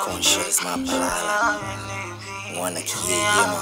Conscious mapalala Mwana kiyeyema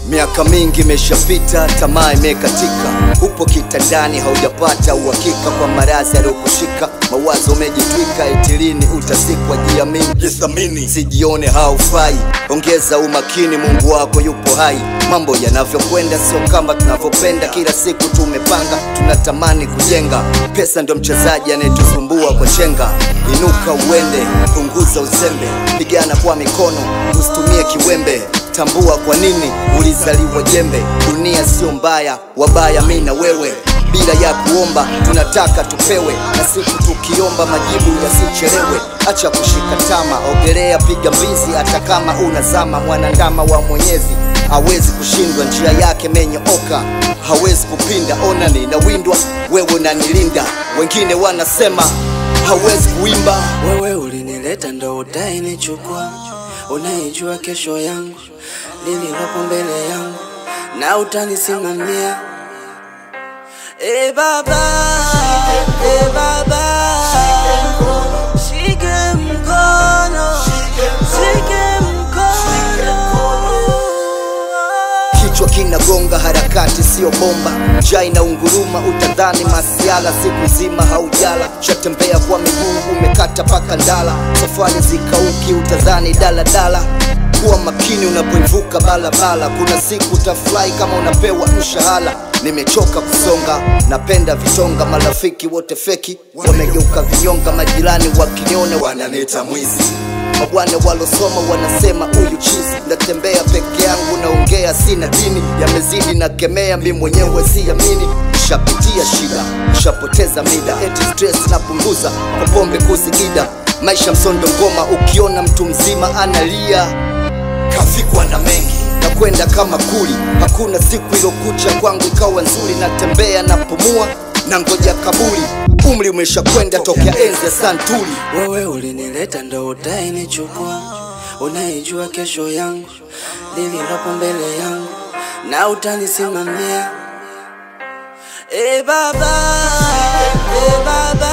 Miaka mingi imeshapita, tamaa imekatika. Upo kitandani haujapata uhakika kwa maradhi yaliyokushika. Mawazo umejitwika, itilini utasikwa. Jiamini, jithamini, sijione haufai. Ongeza umakini, Mungu wako yupo hai. Mambo yanavyokwenda sio kama tunavyopenda. Kila siku tumepanga, tunatamani kujenga. Pesa ndio mchezaji anayetusumbua kwa chenga. Inuka uende, punguza uzembe. Pigana kwa mikono, usitumie kiwembe. Tambua kwa nini ulizaliwa jembe. Dunia sio mbaya, wabaya mimi na wewe. Bila ya kuomba tunataka tupewe, na siku tukiomba majibu yasichelewe. Acha kushika tama, ogelea, piga mbizi. Hata kama unazama, mwanandama wa Mwenyezi hawezi kushindwa. Njia yake menyooka, hawezi kupinda. Ona ninawindwa, wewe unanilinda. Wengine wanasema hawezi kuimba. Wewe ulinileta ndo utanichukua. Unaijua kesho yangu, lililopo mbele yangu, na utanisimamia. Baba, Baba, shike mkono, shike mkono. Kichwa kinagonga, harakati sio bomba. Njaa inaunguruma, utadhani masiala. Siku nzima haujala, shatembea kwa miguu, umekata paka ndala. Safari zikauki, utadhani daladala. Kuwa makini unapoivuka balabala. Kuna siku utafurahi kama unapewa mshahara. Nimechoka kusonga, napenda vitonga. Marafiki wote feki, wamegeuka vinyonga. Majirani wakinione wananiita mwizi. Mabwana walosoma wanasema huyu chizi. Natembea peke yangu, naongea sina dini. Yamezidi na kemea, mimi mwenyewe siamini. Nishapitia shida, nishapoteza mida. Eti stress napunguza kwa pombe kuzigida. Maisha msondo ngoma, ukiona mtu mzima analia, kafikwa na mengi. Na kwenda kama kuli, hakuna siku ilokucha kwangu ikawa nzuri. Natembea napumua, na ngoja kaburi. Umri umeshakwenda tokea enzi ya santuri. Wewe ulinileta ndo utanichukua. Unaijua kesho yangu, lililopo mbele yangu, na utanisimamia. Baba, Baba.